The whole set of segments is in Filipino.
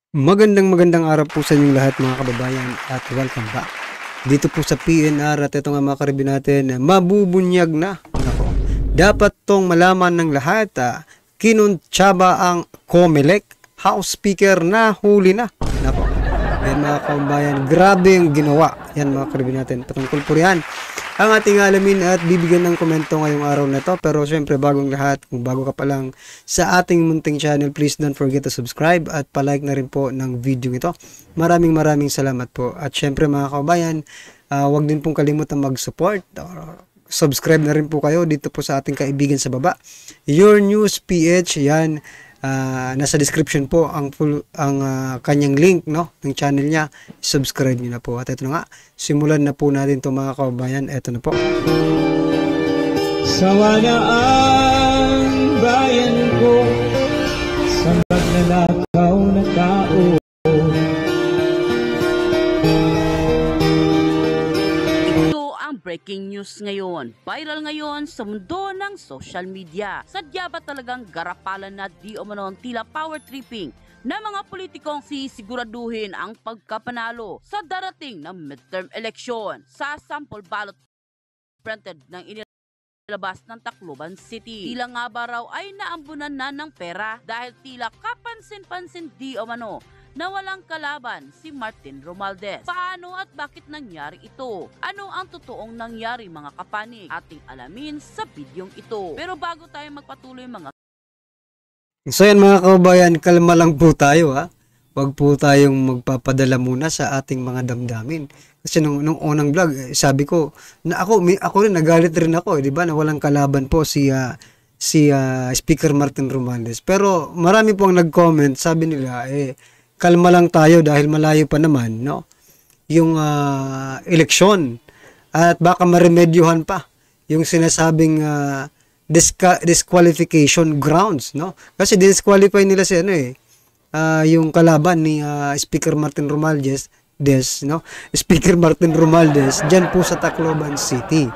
Magandang araw po sa inyong lahat mga kababayan at welcome back dito po sa PNR at ito nga mga karibin natin, mabubunyag na. Nako, dapat tong malaman ng lahat, kinuntsaba ang COMELEC, House Speaker na huli na. Nako, yan mga kababayan, grabe yung ginawa. Yan mga karibin natin, patungkol po yan ang ating alamin at bibigyan ng komento ngayong araw na to. Pero syempre bagong lahat, kung bago ka pa lang sa ating munting channel, please don't forget to subscribe at palike na rin po ng video ito. Maraming salamat po. At syempre mga kababayan, huwag din pong kalimutan mag-support. Subscribe na rin po kayo dito po sa ating kaibigan sa baba, Your News PH. Yan, nasa description po ang kanyang link, no, ng channel niya. Subscribe niyo na po. At ito na nga, simulan na po natin to mga kababayan. Ito na po. Sawa na ang bayan ko sa magnanakaw na tao. Breaking news ngayon. Viral ngayon sa mundo ng social media. Sadya ba talagang garapalan na di umano tila power tripping na mga politikong sisiguraduhin ang pagkapanalo sa darating na midterm election sa sample ballot printed ng inilabas ng Tacloban City? Tila nga ba raw ay naambunan na ng pera dahil tila kapansin-pansin di umano na walang kalaban si Martin Romualdez. Paano at bakit nangyari ito? Ano ang totoong nangyari mga kapanig? Ating alamin sa bidyong ito. Pero bago tayo magpatuloy mga... So yan mga kababayan, kalma lang po tayo ha. Huwag po tayong magpapadala muna sa ating mga damdamin. Kasi nung unang vlog, sabi ko, na ako rin, nagalit rin ako, di ba, na walang kalaban po si Speaker Martin Romualdez. Pero marami pong nag-comment, sabi nila, kalma lang tayo dahil malayo pa naman, no, yung eleksyon at baka maremedyohan pa yung sinasabing disqualification grounds, no, kasi disqualify nila si yung kalaban ni Speaker Martin Romualdez, no, Speaker Martin Romualdez diyan po sa Tacloban City.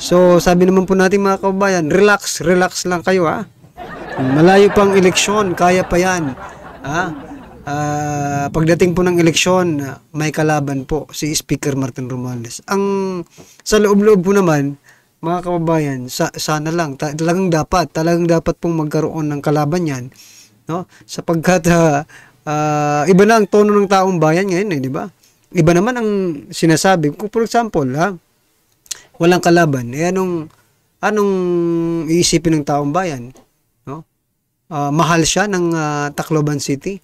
So sabi naman po natin mga kababayan, relax lang kayo ha, malayo pang eleksyon, kaya pa yan ha. Pagdating po ng eleksyon, may kalaban po si Speaker Martin Romualdez. Ang sa loob-loob po naman, mga kababayan, sana lang talagang dapat pong magkaroon ng kalaban yan, no? Sapagkat iba na ang tono ng taong bayan ngayon, di ba? Iba naman ang sinasabi. Kung for example, walang kalaban, anong iisipin ng taong bayan, no? Mahal siya ng Tacloban City.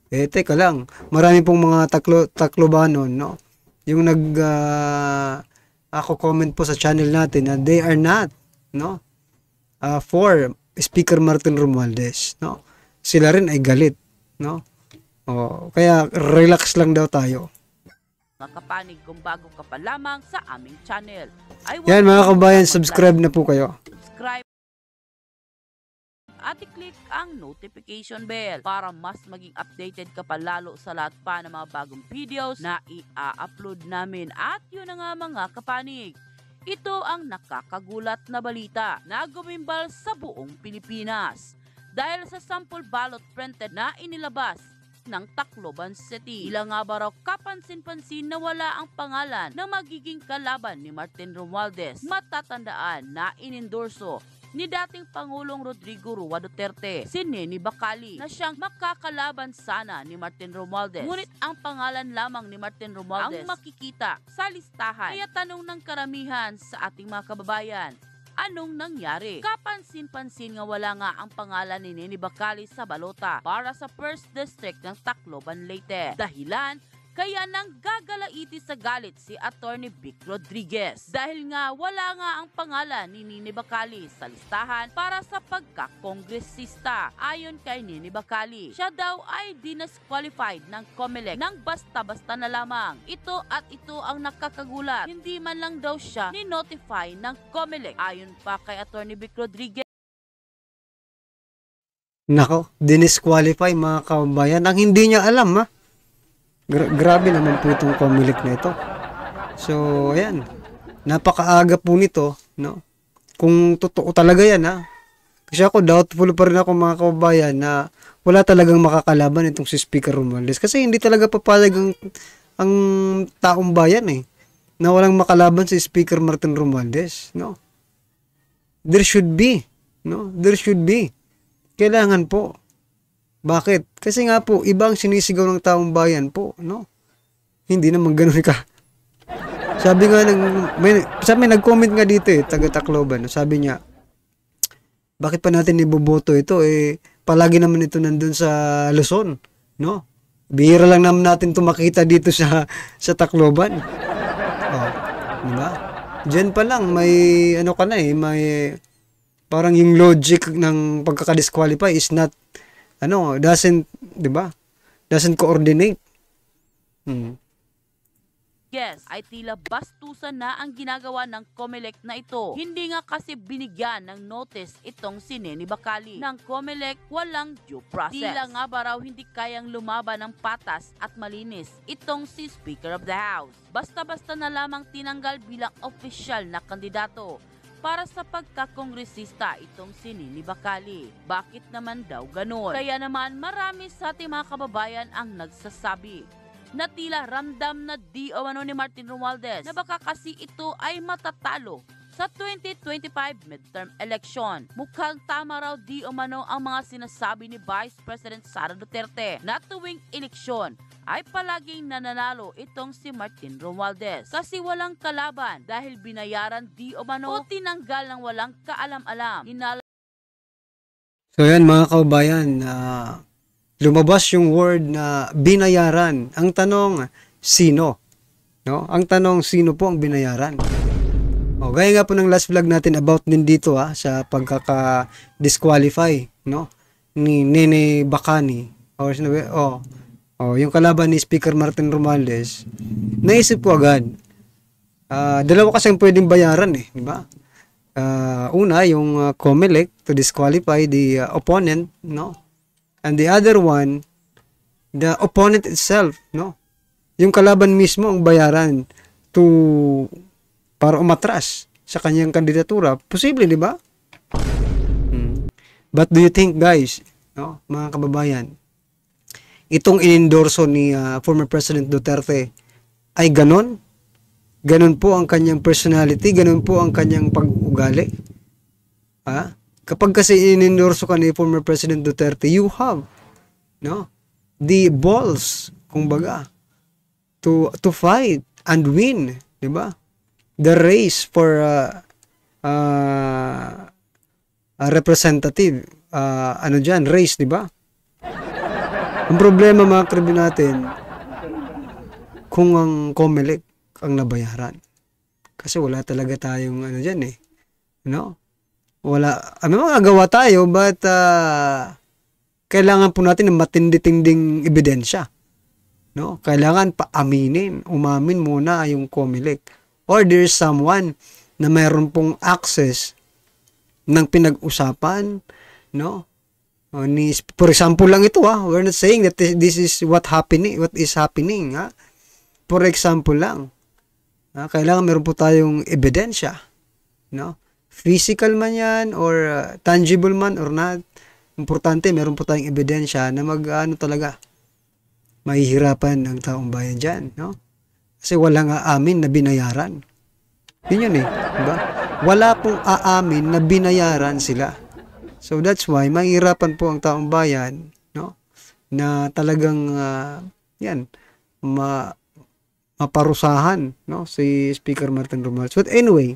Teka lang, marami pong mga Taclobanon, no, yung ako comment po sa channel natin na they are not, no, for Speaker Martin Romualdez, no. Sila rin ay galit, no. Kaya relax lang daw tayo. Mga kapanig, kung bago ka pa lamang sa aming channel, yan mga kabayan, subscribe na po kayo. Subscribe at i-click ang notification bell para mas maging updated ka pa lalo sa lahat pa ng mga bagong videos na i-upload namin. At yun na nga mga kapanig, ito ang nakakagulat na balita na gumimbal sa buong Pilipinas dahil sa sample ballot printed na inilabas ng Tacloban City. Tila nga ba raw kapansin-pansin na wala ang pangalan na magiging kalaban ni Martin Romualdez. Matatandaan na inendorso ni dating Pangulong Rodrigo Roa Duterte si Neni Bacali na siyang makakalaban sana ni Martin Romualdez. Ngunit ang pangalan lamang ni Martin Romualdez ang makikita sa listahan. Kaya tanong ng karamihan sa ating mga kababayan, anong nangyari? Kapansin-pansin nga wala nga ang pangalan ni Neni Bacali sa balota para sa 1st District ng Tacloban, Leyte. Dahilan, kaya nang gagalaiti sa galit si Attorney Vic Rodriguez dahil nga wala nga ang pangalan ni Nini Bacali sa listahan para sa pagka-kongresista. Ayon kay Nini Bacali, siya daw ay disqualified ng COMELEC ng basta-basta na lamang. Ito ang nakakagulat. Hindi man lang daw siya ni-notify ng COMELEC. Ayon pa kay Attorney Vic Rodriguez, nako, dinisqualify mga kababayan ang hindi niya alam ha. Grabe naman po itong COMELEC na ito. So, ayan. Napakaaga po nito, no? Kung totoo talaga yan, ha? Kasi ako, doubtful pa rin ako mga kababayan na wala talagang makakalaban itong si Speaker Romualdez. Kasi hindi talaga papayag ang taong bayan na walang makalaban si Speaker Martin Romualdez, no? There should be, no? There should be. Kailangan po. Bakit? Kasi nga po, iba ang sinisigaw ng taong bayan po, no? Hindi naman ganun ka. Sabi nga may nag-comment nga dito taga Tacloban, no? Sabi niya, bakit pa natin iboboto ito? Palagi naman ito nandun sa Luzon, no? Bihira lang naman natin ito makita dito sa Tacloban. Oh, diba? Diyan pa lang, may ano ka na may parang yung logic ng pagkaka-disqualify is not, doesn't, diba? Doesn't coordinate. Yes, ay tila bastusan na ang ginagawa ng COMELEC na ito. Hindi nga kasi binigyan ng notice itong si Nene Bacali. Ng COMELEC, walang due process. Tila nga ba raw hindi kayang lumaban ng patas at malinis itong si Speaker of the House. Basta-basta na lamang tinanggal bilang opisyal na kandidato para sa pagkakongresista itong si Nene Bacali. Bakit naman daw ganun? Kaya naman marami sa ating mga kababayan ang nagsasabi na tila ramdam na di umano ni Martin Romualdez na baka kasi ito ay matatalo sa 2025 midterm election. Mukhang tama raw di umano ang mga sinasabi ni Vice President Sara Duterte na tuwing eleksyon ay palaging nananalo itong si Martin Romualdez kasi walang kalaban dahil binayaran di umano o tinanggal ng walang kaalam-alam. So yan mga kababayan, lumabas yung word na binayaran. Ang tanong, sino? No? Ang tanong, sino po ang binayaran? O, gaya nga po ng last vlog natin about din dito sa pagkaka-disqualify, no? Ni Nene Bacani. Yung kalaban ni Speaker Martin Romualdez. Naisip ko agad, dalawa kasi ang pwedeng bayaran di ba? Una, yung COMELEC to disqualify the opponent, no? And the other one, the opponent itself, no? Yung kalaban mismo ang bayaran para umatras sa kanyang kandidatura. Posible, di ba? But do you think, guys, no, mga kababayan, itong inendorso ni former President Duterte ay ganon? Ganon po ang kanyang personality, ganon po ang kanyang pag-ugali. Kapag kasi inendorso ka ni former President Duterte, you have, no, the balls, kumbaga, to fight and win, di ba? The race for a representative, race, di ba? Ang problema mga kribi natin, kung ang COMELEC ang nabayaran. Kasi wala talaga tayong no? Wala, may magagawa tayo, but kailangan po natin ng matindi-tinding ebidensya, no? Kailangan umamin muna yung COMELEC, or there's someone na mayroon pong access ng pinag-usapan, no? For example lang ito, we're not saying that this is what is happening, For example lang, kailangan meron po tayong ebidensya, no? Physical man yan or tangible man or not, importante meron po tayong ebidensya na talaga mahihirapan ng taong bayan dyan, no? Kasi walang aamin na binayaran. Yun diba? Wala pong aamin na binayaran sila. So that's why mahihirapan po ang taong bayan, no? Na talagang maparusahan, no, si Speaker Martin Romualdez. But anyway,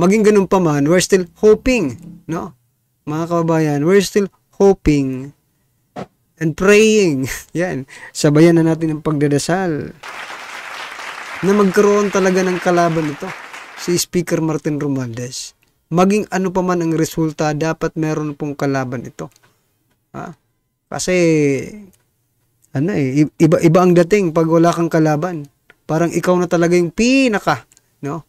maging ganun pa man, we're still hoping, no? Mga kababayan, we're still hoping and praying. Yan, sabayan na natin ang pagdadasal na magkaroon talaga ng kalaban ito, si Speaker Martin Romualdez. Maging ano pa man ang resulta, dapat meron pong kalaban ito. Kasi, iba ang dating pag wala kang kalaban. Parang ikaw na talaga yung pinaka, no?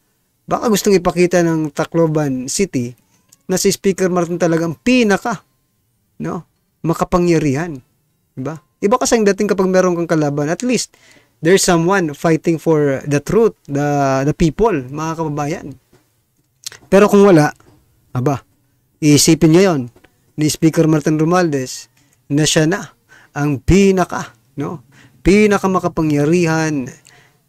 Baka gustong ipakita ng Tacloban City na si Speaker Martin talagang pinaka, no, makapangyarihan, diba? Iba kasi ang dating kapag meron kang kalaban, at least there's someone fighting for the truth, the people, mga kababayan. Pero kung wala, iisipin ngayon ni Speaker Martin Romualdez na siya na ang pinaka makapangyarihan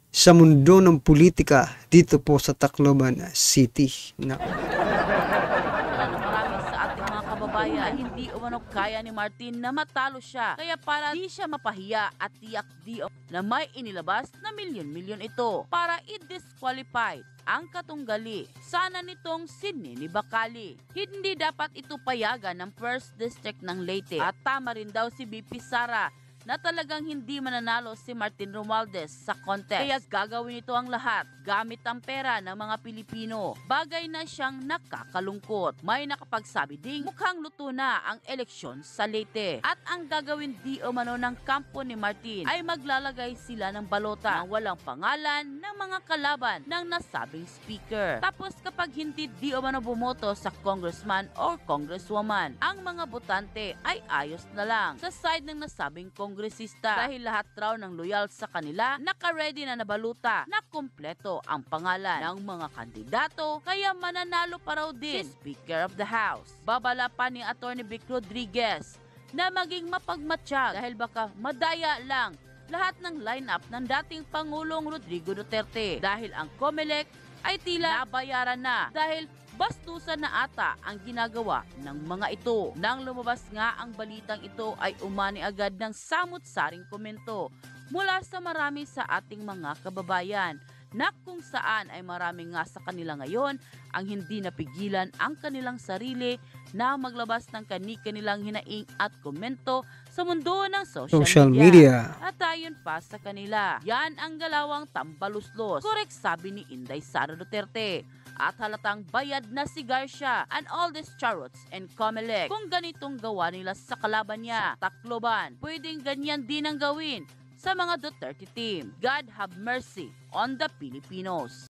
sa mundo ng politika dito po sa Tacloban City. No? Marami sa ating mga kababayan ay hindi umano kaya ni Martin na matalo siya. Kaya para di siya mapahiya at tiyak di na may inilabas na milyon-milyon ito para i-disqualify ang katunggali sana nitong si Nini Bacali. Hindi dapat ito payagan ng 1st District ng Leyte at tama rin daw si BP Sara na talagang hindi mananalo si Martin Romualdez sa contest. Kaya gagawin ito ang lahat gamit ang pera ng mga Pilipino. Bagay na siyang nakakalungkot. May nakapagsabi ding mukhang luto na ang eleksyon sa Leyte. At ang gagawin di umano ng kampo ni Martin ay maglalagay sila ng balota ng walang pangalan ng mga kalaban ng nasabing speaker. Tapos kapag hindi di umano bumoto sa congressman or congresswoman, ang mga botante ay ayos na lang sa side ng nasabing kongresista dahil lahat raw ng loyal sa kanila naka-ready na nabaluta na kumpleto ang pangalan ng mga kandidato kaya mananalo pa raw din si Speaker of the House. Babala pa ni Atty. Vic Rodriguez na maging mapagmatsyag dahil baka madaya lang lahat ng lineup ng dating Pangulong Rodrigo Duterte dahil ang COMELEC ay tila nabayaran na dahil bastusan na ata ang ginagawa ng mga ito. Nang lumabas nga ang balitang ito ay umani agad ng samut-saring komento mula sa marami sa ating mga kababayan na kung saan ay marami nga sa kanila ngayon ang hindi napigilan ang kanilang sarili na maglabas ng kani-kanilang hinaing at komento sa mundo ng social media. At ayon pa sa kanila, yan ang galawang tambaluslos. Correct sabi ni Inday Sara Duterte. At halatang bayad na si Garcia and all these charots and COMELEC. Kung ganitong gawa nila sa kalaban niya, Tacloban, pwedeng ganyan din ang gawin sa mga Duterte team. God have mercy on the Filipinos.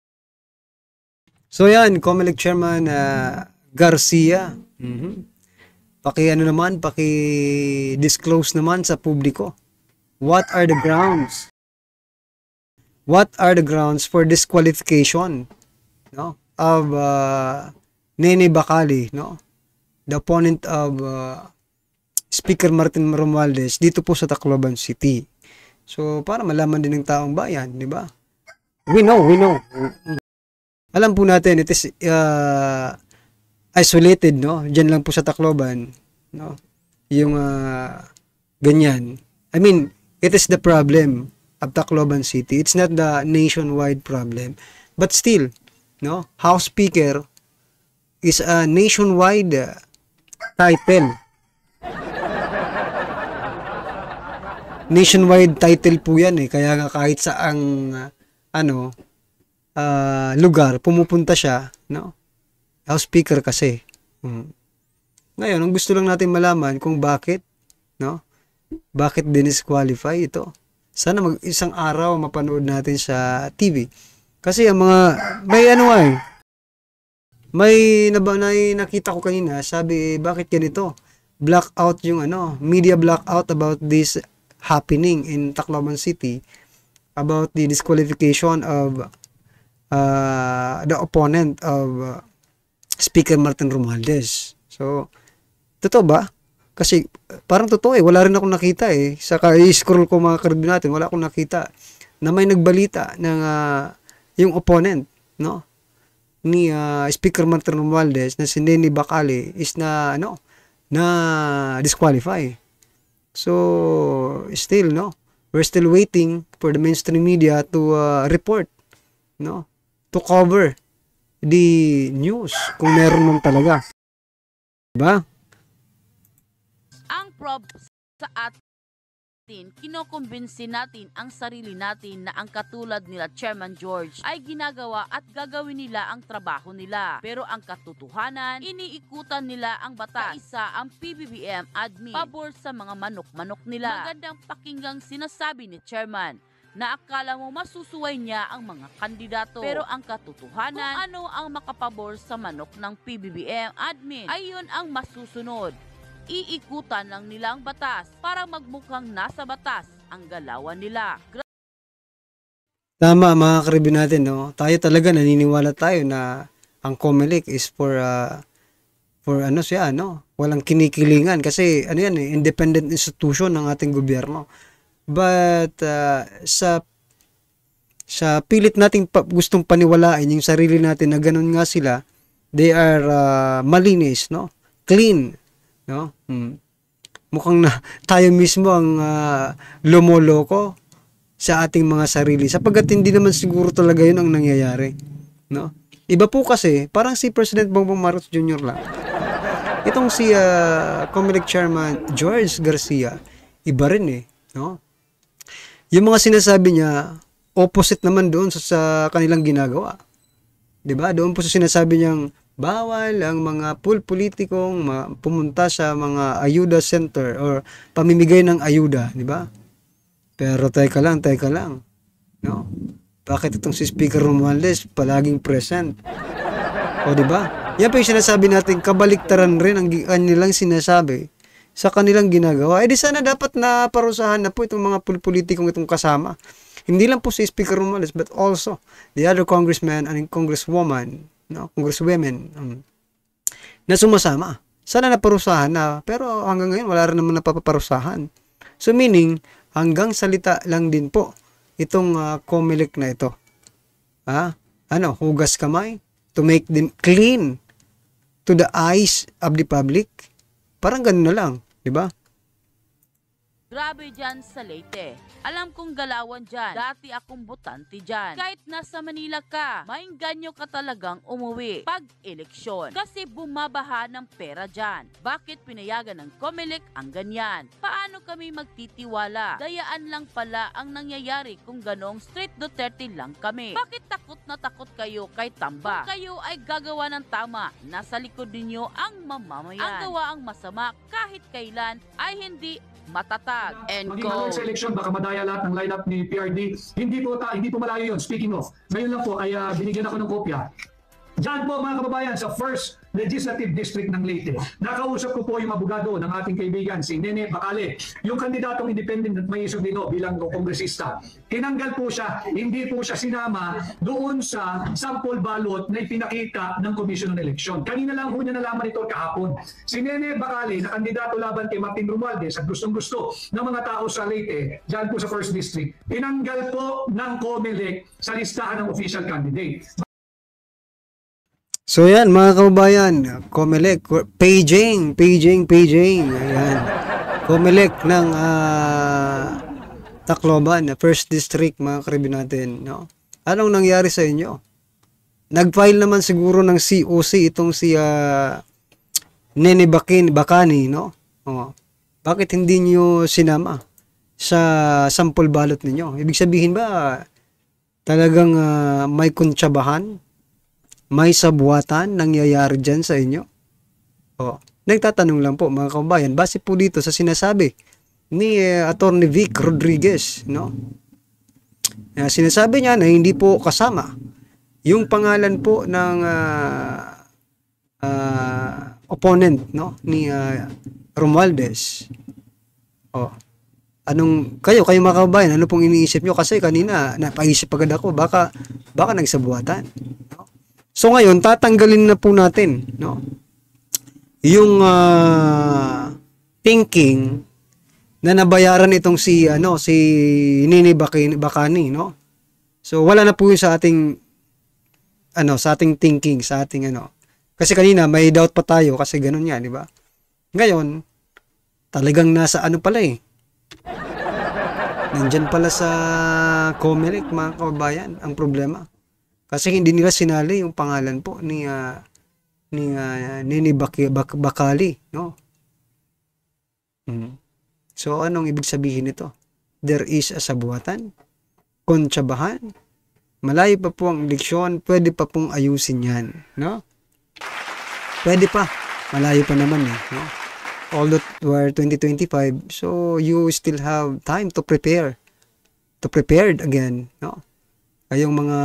So yan, COMELEC Chairman Garcia. Paki-disclose naman sa publiko. What are the grounds? What are the grounds for disqualification, no, of Nini Bacali, no? The opponent of Speaker Martin Romualdez dito po sa Tacloban City. So para malaman din ng taong bayan, di ba? We know. Alam po natin, it is isolated, no? Diyan lang po sa Tacloban, no? Yung ganyan. I mean, it is the problem of Tacloban City. It's not the nationwide problem. But still, no? House Speaker is a nationwide title. Nationwide title po yan eh. Kaya nga kahit saang lugar pumupunta siya, no? House Speaker kasi. Ngayon, ang gusto lang natin malaman kung bakit, no? Bakit dinisqualify ito? Sana isang araw mapanood natin sa TV. Kasi ang mga may nakita ko kanina, sabi bakit ganito? Blackout yung media blackout about this happening in Tacloban City about the disqualification of the opponent of Speaker Martin Romualdez. So, totoo ba? Kasi parang totoo eh, wala rin akong nakita eh. Saka i-scroll ko mga karibin natin, wala akong nakita na may nagbalita ng yung opponent, no, ni Speaker Martin Romualdez na si Nini Bacali is na disqualify. So still, no, we're still waiting for the mainstream media to report, no, to cover the news kung meron man talaga, diba? Ang sa atin, kinokumbinsi natin ang sarili natin na ang katulad nila Chairman George ay ginagawa at gagawin nila ang trabaho nila. Pero ang katotohanan, iniikutan nila ang batas. Isa ang PBBM admin, pabor sa mga manok-manok nila. Magandang pakinggang sinasabi ni Chairman na akala mo masusuway niya ang mga kandidato. Pero ang katotohanan, kung ano ang makapabor sa manok ng PBBM admin, ay yun ang masusunod. Iikutan lang nila ang batas para magmukhang nasa batas ang galawan nila. Tama mga karibin natin, no? Tayo talaga naniniwala tayo na ang COMELEC is for for ano siya, walang kinikilingan kasi ano yan independent institution ng ating gobyerno. But sa pilit nating gustong paniwalain yung sarili natin na ganun nga sila, they are malinis, clean, mukhang na tayo mismo ang lumoloko sa ating mga sarili sapagkat hindi naman siguro talaga yun ang nangyayari, Iba po kasi parang si President Bongbong Marcos Jr. lang. Itong si Comelec Chairman George Garcia, iba rin Yung mga sinasabi niya opposite naman doon sa kanilang ginagawa. 'Di ba? Doon po sa sinasabi niyang bawal ang mga politikong pumunta sa mga ayuda center or pamimigay ng ayuda, 'di ba? Pero teka lang. Bakit itong si Speaker Romualdez palaging present? O 'di ba? Yan pa yung sinasabi natin, kabaliktaran rin ang kanilang sinasabi sa kanilang ginagawa. Di sana dapat na parusahan na po itong mga politikong itong kasama. Hindi lang po si Speaker Romualdez but also the other congressmen and congresswomen, congresswomen na sumasama. Sana naparusahan na, pero hanggang ngayon wala rin naman napaparusahan. So meaning, hanggang salita lang din po itong Comelec na ito. Hugas kamay to make them clean to the eyes of the public. Parang ganun na lang, di ba? Grabe dyan sa Leyte. Alam kong galawan dyan. Dati akong botante dyan. Kahit nasa Manila ka, maingganyo ka talagang umuwi pag eleksyon. Kasi bumabaha ng pera dyan. Bakit pinayagan ng Comelec ang ganyan? Paano kami magtitiwala? Dayaan lang pala ang nangyayari kung ganong straight Duterte lang kami. Bakit takot na takot kayo kay Tamba? Kung kayo ay gagawa ng tama, nasa likod ninyo ang mamamayan. Ang gawa ang masama kahit kailan ay hindi matatag. And go. Sa eleksyon, baka madaya lahat ng lineup ni PRD. Hindi po malayo yun. Speaking of, ngayon lang po ay binigyan ako ng kopya. Diyan po mga kababayan sa 1st Legislative District ng Leyte. Nakausap ko po yung abogado ng ating kaibigan si Nene Bacale, yung kandidatong independent at may isugino bilang kongresista. Tinanggal po siya, hindi po siya sinama doon sa sample ballot na ipinakita ng Commission on Election. Kanina lang po niya nalaman ito kahapon. Si Nene Bacale na kandidato laban kay Martin Romualdez at gustong-gusto ng mga tao sa Leyte, diyan po sa 1st District, tinanggal po ng Comelec sa listahan ng official candidate. So yan mga kababayan, Comelec, paging. Ayan. Comelec ng Tacloban, First District, mga karibi natin. Anong nangyari sa inyo? Nag-file naman siguro ng COC itong si Nene Bacani, Bakit hindi nyo sinama sa sample ballot ninyo? Ibig sabihin ba talagang may kuntsabahan? May sabuatan nangyayari dyan sa inyo? Nagtatanong lang po mga kababayan, base po dito sa sinasabi ni Attorney Vic Rodriguez, sinasabi niya na hindi po kasama yung pangalan po ng opponent ni Romualdez. Kayo mga kababayan, ano pong iniisip nyo? Kasi kanina napaisip agad ako, baka nagsabuatan. So ngayon, tatanggalin na po natin, yung thinking na nabayaran itong si Nene Bacani, So wala na po yun sa ating thinking, sa ating Kasi kanina may doubt pa tayo kasi ganun yan, di ba? Ngayon, talagang nasa pala Nandyan pala sa Comelec, mga kababayan, ang problema. Kasi hindi nila sinali yung pangalan po ni Nene Bacali, So anong ibig sabihin nito? There is a sabuatan, kontsabahan, malayo pa po ang eleksyon, pwede pa pong ayusin yan, Pwede pa, malayo pa naman Although we're 2025, so you still have time to prepare. Prepared again, Kayong mga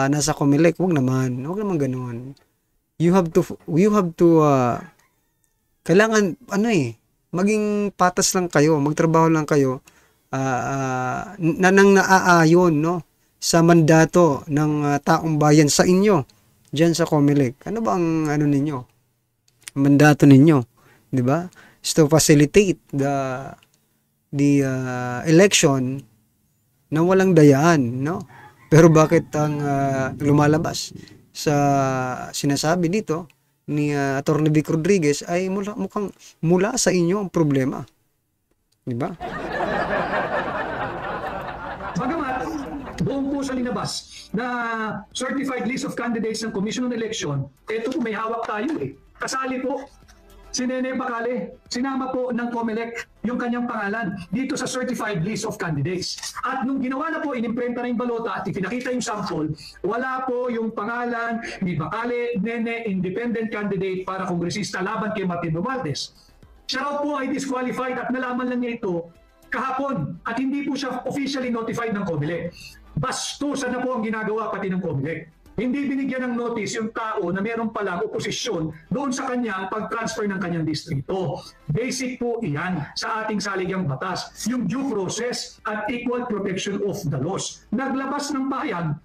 nasa Comelec, wag naman ganoon. You have to kailangan maging patas lang kayo, magtrabaho lang kayo nang naaayon sa mandato ng taong bayan sa inyo diyan sa Comelec. Ano ba ang ninyo? mandato ninyo, 'di ba? Is to facilitate the election na walang dayaan, no? Pero bakit ang lumalabas sa sinasabi dito ni Attorney Vic Rodriguez ay mukhang mula sa inyo ang problema, 'di ba? Bagamat doon po sa linabas na certified list of candidates ng Commission on Election, ito po may hawak tayo eh. Kasali po si Nene Bacale, sinama po ng COMELEC yung kanyang pangalan dito sa certified list of candidates. At nung ginawa na po, inimprenta na yung balota at ipinakita yung sample, wala po yung pangalan ni Bacale, Nene, independent candidate para kongresista laban kay Martin Romualdez. Siya raw po ay disqualified at nalaman lang niya ito kahapon at hindi po siya officially notified ng COMELEC. Bastusan na po ang ginagawa pati ng COMELEC. Hindi binigyan ng notice yung tao na meron palang oposisyon doon sa kanyang pag-transfer ng kanyang distrito. Basic po iyan sa ating saligang batas, yung due process at equal protection of the laws. Naglabas ng pahayag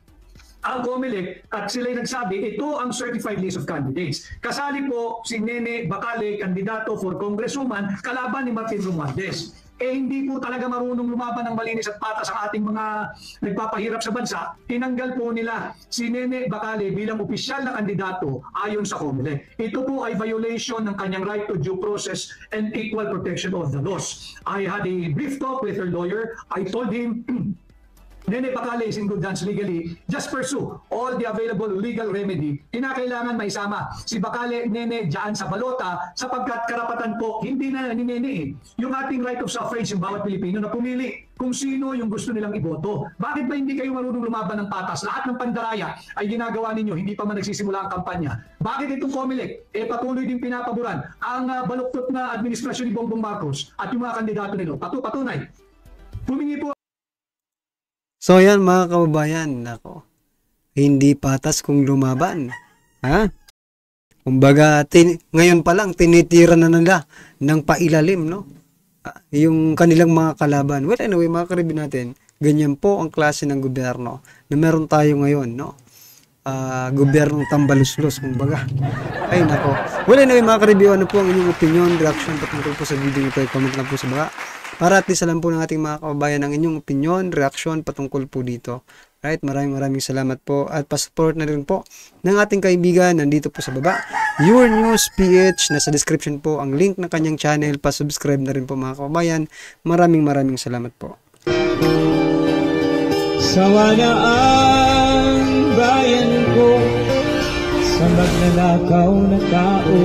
ang COMELEC at sila'y nagsabi, ito ang certified list of candidates. Kasali po si Nene Bacale, kandidato for congresswoman, kalaban ni Martin Romualdez. Hindi po talaga marunong lumaban ng malinis at patas ang ating mga nagpapahirap sa bansa, tinanggal po nila si Nene Bacale bilang opisyal na kandidato ayon sa COMELEC. Ito po ay violation ng kanyang right to due process and equal protection of the laws. I had a brief talk with her lawyer. I told him, Nene Bacale is in good hands legally. Just pursue all the available legal remedy. Kinakailangan maisama si Bacale, Nene, dyan sa balota sapagkat karapatan po, hindi na ni Nene yung ating right of suffrage yung bawat Pilipino na pumili kung sino yung gusto nilang iboto. Bakit ba hindi kayo marunong lumaban ng patas? Lahat ng pandaraya ay ginagawa ninyo, hindi pa man nagsisimula ang kampanya. Bakit itong COMELEC patuloy din pinapaboran ang baluktot na administrasyon ni Bongbong Marcos at yung mga kandidato nila? Patunay. Humingi po. So yan mga kababayan, nako, hindi patas kung lumaban. Ha? Kumbaga, ngayon pa lang, tinitira na nila ng pailalim, no? Yung kanilang mga kalaban. Well, anyway, mga karibin natin, ganyan po ang klase ng gobyerno na meron tayo ngayon, no? Gobyernong tambaluslos, kumbaga. Ay, nako. Well, anyway, mga karibin, ano po ang inyong opinion, reaction, patungkol po sa video nito, comment lang po sa baba. Para at least alam po ng ating mga kababayan ang inyong opinion, reaction patungkol po dito. Right? Maraming salamat po at pa-support na rin po ng ating kaibigan nandito po sa baba. Your News PH, nasa description po ang link ng kanyang channel. Pa-subscribe na rin po mga kababayan. Maraming salamat po. Sawa na ang bayan ko sa magnanakaw na tao.